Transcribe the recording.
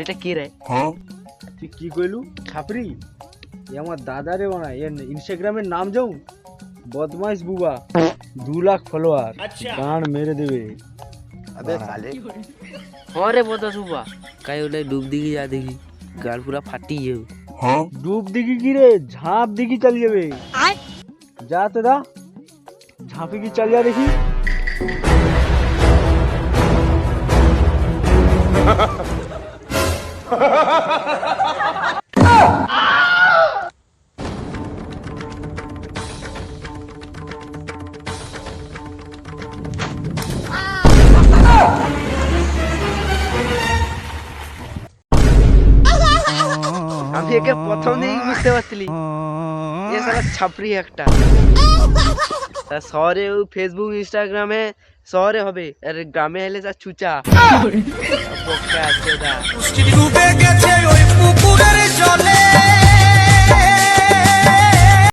ছাপড়িটা কি রে? তুই কি কইলু ছাপরি? এ আমার দাদা রে বানা, এর ইনস্টাগ্রামের নাম যাও বদমাইশ বুবা, 2 লাখ ফলোয়ার, গান মেরে দেবে। अबे साले हाँ रे बता सुबह कहीं उन्हें डूब देगी जा देगी गाल पूरा फाटी है ডুব দিঘি কি রে, ঝাঁপ দিঘি চল যাবে। যা তো দা ঝাঁপি কি চল যা দেখি। আমি একে প্রথম দিন বুঝতে পারছিলি এ সালা ছাপড়ি একটা। তা শহরে ও ফেসবুক ইনস্টাগ্রামে শহরে হবে আর গ্রামে এলে যা চুচা বক্কা আছে দা।